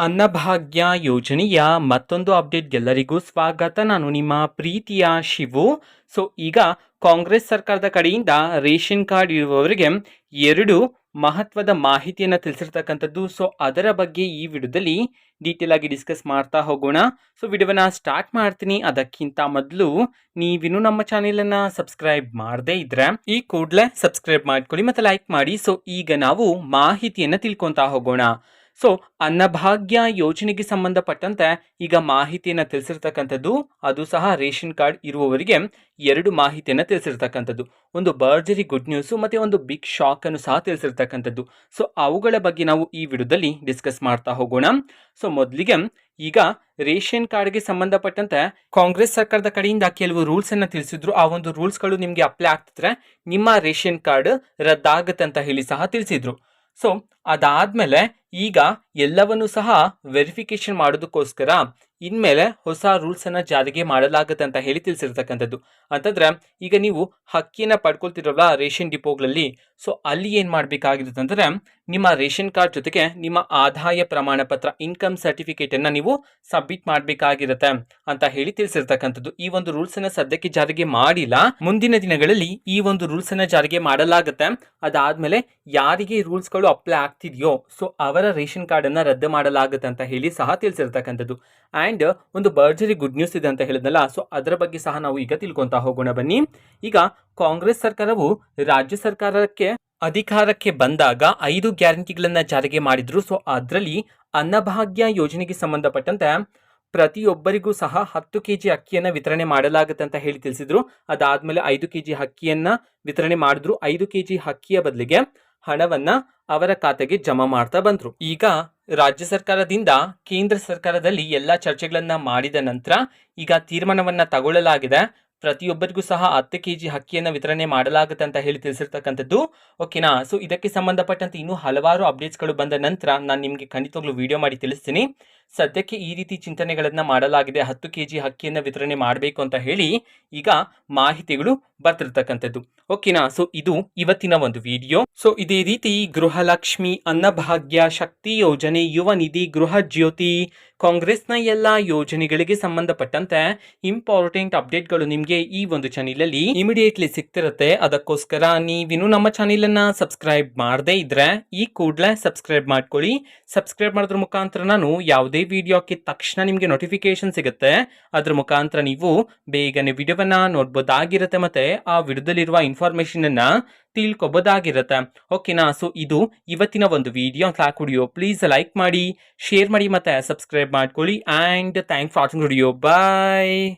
ಅನ್ನಭಾಗ್ಯ ಯೋಜನೆಯ ಮತ್ತೊಂದು ಅಪ್ಡೇಟ್ಗೆಲ್ಲರಿಗೂ ಸ್ವಾಗತ. ನಾನು ನಿಮ್ಮ ಪ್ರೀತಿಯ ಶಿವು. ಈಗ ಕಾಂಗ್ರೆಸ್ ಸರ್ಕಾರದ ಕಡೆಯಿಂದ ರೇಷನ್ ಕಾರ್ಡ್ ಇರುವವರಿಗೆ 2 ಮಹತ್ವದ ಮಾಹಿತಿಯನ್ನು ತಿಳಿಸಿರ್ತಕ್ಕಂಥದ್ದು. ಅದರ ಬಗ್ಗೆ ಈ ವಿಡಿಯೋದಲ್ಲಿ ಡೀಟೇಲ್ ಆಗಿ ಡಿಸ್ಕಸ್ ಮಾಡ್ತಾ ಹೋಗೋಣ. ವಿಡಿಯೋನ ಸ್ಟಾರ್ಟ್ ಮಾಡ್ತೀನಿ. ಅದಕ್ಕಿಂತ ಮೊದಲು ನೀವಿನ್ನೂ ನಮ್ಮ ಚಾನೆಲನ್ನು ಸಬ್ಸ್ಕ್ರೈಬ್ ಮಾಡದೇ ಇದ್ರೆ ಈ ಕೂಡಲೇ ಸಬ್ಸ್ಕ್ರೈಬ್ ಮಾಡ್ಕೊಳ್ಳಿ ಮತ್ತು ಲೈಕ್ ಮಾಡಿ. ಈಗ ನಾವು ಮಾಹಿತಿಯನ್ನು ತಿಳ್ಕೊತಾ ಹೋಗೋಣ. ಅನ್ನಭಾಗ್ಯ ಯೋಜನೆಗೆ ಸಂಬಂಧಪಟ್ಟಂತೆ ಈಗ ಮಾಹಿತಿಯನ್ನು ತಿಳಿಸಿರ್ತಕ್ಕಂಥದ್ದು, ಅದು ಸಹ ರೇಷನ್ ಕಾರ್ಡ್ ಇರುವವರಿಗೆ 2 ಮಾಹಿತಿಯನ್ನು ತಿಳಿಸಿರ್ತಕ್ಕಂಥದ್ದು. ಒಂದು ಭರ್ಜರಿ ಗುಡ್ ನ್ಯೂಸ್ ಮತ್ತೆ ಒಂದು ಬಿಗ್ ಶಾಕ್ ಅನ್ನು ಸಹ ತಿಳಿಸಿರ್ತಕ್ಕಂಥದ್ದು. ಅವುಗಳ ಬಗ್ಗೆ ನಾವು ಈ ವಿಡಿಯೋದಲ್ಲಿ ಡಿಸ್ಕಸ್ ಮಾಡ್ತಾ ಹೋಗೋಣ. ಮೊದಲಿಗೆ ಈಗ ರೇಷನ್ ಕಾರ್ಡ್ಗೆ ಸಂಬಂಧಪಟ್ಟಂತೆ ಕಾಂಗ್ರೆಸ್ ಸರ್ಕಾರದ ಕಡೆಯಿಂದ ಕೆಲವು ರೂಲ್ಸ್ ಅನ್ನ ತಿಳಿಸಿದ್ರು. ಆ ಒಂದು ರೂಲ್ಸ್ಗಳು ನಿಮಗೆ ಅಪ್ಲೈ ಆಗ್ತಿದ್ರೆ ನಿಮ್ಮ ರೇಷನ್ ಕಾರ್ಡ್ ರದ್ದಾಗತ್ತೆ ಅಂತ ಹೇಳಿ ಸಹ ತಿಳಿಸಿದ್ರು. ಅದಾದ್ಮೇಲೆ ಈಗ ಎಲ್ಲವನ್ನೂ ಸಹ ವೆರಿಫಿಕೇಶನ್ ಮಾಡೋದಕ್ಕೋಸ್ಕರ ಇನ್ಮೇಲೆ ಹೊಸ ರೂಲ್ಸ್ ಅನ್ನ ಜಾರಿಗೆ ಮಾಡಲಾಗುತ್ತೆ ಅಂತ ಹೇಳಿ ತಿಳಿಸಿರ್ತಕ್ಕಂಥದ್ದು. ಅಂತಂದ್ರೆ ಈಗ ನೀವು ಅಕ್ಕಿಯನ್ನ ಪಡ್ಕೊಳ್ತಿರಲ್ಲ ರೇಷನ್ ಡಿಪೋಗಳಲ್ಲಿ, ಅಲ್ಲಿ ಏನ್ ಮಾಡ್ಬೇಕಾಗಿರುತ್ತೆ ಅಂದ್ರೆ ನಿಮ್ಮ ರೇಷನ್ ಕಾರ್ಡ್ ಜೊತೆಗೆ ನಿಮ್ಮ ಆದಾಯ ಪ್ರಮಾಣ ಪತ್ರ, ಇನ್ಕಮ್ ಸರ್ಟಿಫಿಕೇಟ್ ಅನ್ನ ನೀವು ಸಬ್ಮಿಟ್ ಮಾಡಬೇಕಾಗಿರುತ್ತೆ ಅಂತ ಹೇಳಿ ತಿಳಿಸಿರ್ತಕ್ಕಂಥದ್ದು. ಈ ಒಂದು ರೂಲ್ಸ್ ಅನ್ನ ಸದ್ಯಕ್ಕೆ ಜಾರಿಗೆ ಮಾಡಿಲ್ಲ. ಮುಂದಿನ ದಿನಗಳಲ್ಲಿ ಈ ಒಂದು ರೂಲ್ಸ್ ಅನ್ನ ಜಾರಿಗೆ ಮಾಡಲಾಗುತ್ತೆ. ಅದಾದ್ಮೇಲೆ ಯಾರಿಗೆ ರೂಲ್ಸ್ ಗಳು ಅಪ್ಲೈ ಆಗ್ತಿದೆಯೋ ಅವರ ರೇಷನ್ ಕಾರ್ಡ್ ಅನ್ನ ರದ್ದು ಮಾಡಲಾಗುತ್ತೆ ಅಂತ ಹೇಳಿ ಸಹ ತಿಳಿಸಿರ್ತಕ್ಕಂಥದ್ದು. ಅಂಡ್ ಒಂದು ಭರ್ಜರಿ ಗುಡ್ ನ್ಯೂಸ್ ಇದೆ ಅಂತ ಹೇಳಿದ್ನಲ್ಲ, ಅದರ ಬಗ್ಗೆ ಸಹ ನಾವು ಈಗ ತಿಳ್ಕೊಂತಾ ಹೋಗೋಣ ಬನ್ನಿ. ಈಗ ಕಾಂಗ್ರೆಸ್ ಸರ್ಕಾರವು ರಾಜ್ಯ ಸರ್ಕಾರಕ್ಕೆ ಅಧಿಕಾರಕ್ಕೆ ಬಂದಾಗ 5 ಗ್ಯಾರಂಟಿಗಳನ್ನ ಜಾರಿಗೆ ಮಾಡಿದ್ರು. ಅದರಲ್ಲಿ ಅನ್ನಭಾಗ್ಯ ಯೋಜನೆಗೆ ಸಂಬಂಧಪಟ್ಟಂತೆ ಪ್ರತಿಯೊಬ್ಬರಿಗೂ ಸಹ 10 ಕೆಜಿ ಅಕ್ಕಿಯನ್ನ ವಿತರಣೆ ಮಾಡಲಾಗುತ್ತೆ ಅಂತ ಹೇಳಿ ತಿಳಿಸಿದ್ರು. ಅದಾದ್ಮೇಲೆ 5 ಕೆಜಿ ಅಕ್ಕಿಯನ್ನ ವಿತರಣೆ ಮಾಡಿದ್ರು. 5 ಕೆಜಿ ಅಕ್ಕಿಯ ಬದಲಿಗೆ ಹಣವನ್ನ ಅವರ ಖಾತೆಗೆ ಜಮಾ ಮಾಡ್ತಾ ಬಂದ್ರು. ಈಗ ರಾಜ್ಯ ಸರ್ಕಾರದಿಂದ ಕೇಂದ್ರ ಸರ್ಕಾರದಲ್ಲಿ ಎಲ್ಲ ಚರ್ಚೆಗಳನ್ನ ಮಾಡಿದ ನಂತರ ಈಗ ತೀರ್ಮಾನವನ್ನ ತಗೊಳ್ಳಲಾಗಿದೆ. ಪ್ರತಿಯೊಬ್ಬರಿಗೂ ಸಹ 10 ಕೆಜಿ ಅಕ್ಕಿಯನ್ನ ವಿತರಣೆ ಮಾಡಲಾಗುತ್ತೆ ಅಂತ ಹೇಳಿ ತಿಳಿಸಿರ್ತಕ್ಕಂಥದ್ದು. ಓಕೆನಾ? ಇದಕ್ಕೆ ಸಂಬಂಧಪಟ್ಟಂತೆ ಇನ್ನೂ ಹಲವಾರು ಅಪ್ಡೇಟ್ಸ್ಗಳು ಬಂದ ನಂತರ ನಾನು ನಿಮಗೆ ಖಂಡಿತವಾಗ್ಲೂ ವಿಡಿಯೋ ಮಾಡಿ ತಿಳಿಸ್ತೀನಿ. ಸದ್ಯಕ್ಕೆ ಈ ರೀತಿ ಚಿಂತನೆಗಳನ್ನ ಮಾಡಲಾಗಿದೆ, 10 ಕೆಜಿ ಅಕ್ಕಿಯನ್ನ ವಿತರಣೆ ಮಾಡಬೇಕು ಅಂತ ಹೇಳಿ ಈಗ ಮಾಹಿತಿಗಳು ಬರ್ತಿರ್ತಕ್ಕಂಥದ್ದು. ಓಕೆನಾ? ಇದು ಇವತ್ತಿನ ಒಂದು ವಿಡಿಯೋ. ಇದೇ ರೀತಿ ಗೃಹಲಕ್ಷ್ಮಿ, ಅನ್ನಭಾಗ್ಯ, ಶಕ್ತಿ ಯೋಜನೆ, ಯುವ ನಿಧಿ, ಗೃಹ ಜ್ಯೋತಿ, ಕಾಂಗ್ರೆಸ್ನ ಎಲ್ಲ ಯೋಜನೆಗಳಿಗೆ ಸಂಬಂಧಪಟ್ಟಂತೆ ಇಂಪಾರ್ಟೆಂಟ್ ಅಪ್ಡೇಟ್ಗಳು ನಿಮಗೆ ಈ ಒಂದು ಚಾನೆಲ್ ಅಲ್ಲಿ ಇಮಿಡಿಯೇಟ್ಲಿ ಸಿಗ್ತಿರುತ್ತೆ. ಅದಕ್ಕೋಸ್ಕರ ನೀವಿನ್ನು ನಮ್ಮ ಚಾನೆಲ್ ಅನ್ನ ಸಬ್ಸ್ಕ್ರೈಬ್ ಮಾಡದೇ ಇದ್ರೆ ಈ ಕೂಡಲೇ ಸಬ್ಸ್ಕ್ರೈಬ್ ಮಾಡ್ಕೊಳ್ಳಿ. ಸಬ್ಸ್ಕ್ರೈಬ್ ಮಾಡೋದ್ರ ಮುಖಾಂತರ ನಾನು ಯಾವುದೇ ವಿಡಿಯೋಕ್ಕೆ ತಕ್ಷಣ ನಿಮಗೆ ನೋಟಿಫಿಕೇಶನ್ ಸಿಗುತ್ತೆ. ಅದ್ರ ಮುಖಾಂತರ ನೀವು ಬೇಗನೆ ವಿಡಿಯೋವನ್ನ ನೋಡ್ಬೋದಾಗಿರುತ್ತೆ ಮತ್ತೆ ಆ ವಿಡಿಯೋದಲ್ಲಿರುವ ಇನ್ಫಾರ್ಮೇಶನ್ ಅನ್ನ ತಿಳ್ಕೊಬೋದಾಗಿರುತ್ತೆ. ಓಕೆನಾ? ಇದು ಇವತ್ತಿನ ಒಂದು ವಿಡಿಯೋ. ಪ್ಲೀಸ್ ಲೈಕ್ ಮಾಡಿ, ಶೇರ್ ಮಾಡಿ ಮತ್ತೆ ಸಬ್ಸ್ಕ್ರೈಬ್ ಮಾಡ್ಕೊಳ್ಳಿ. And thanks for watching video. Bye.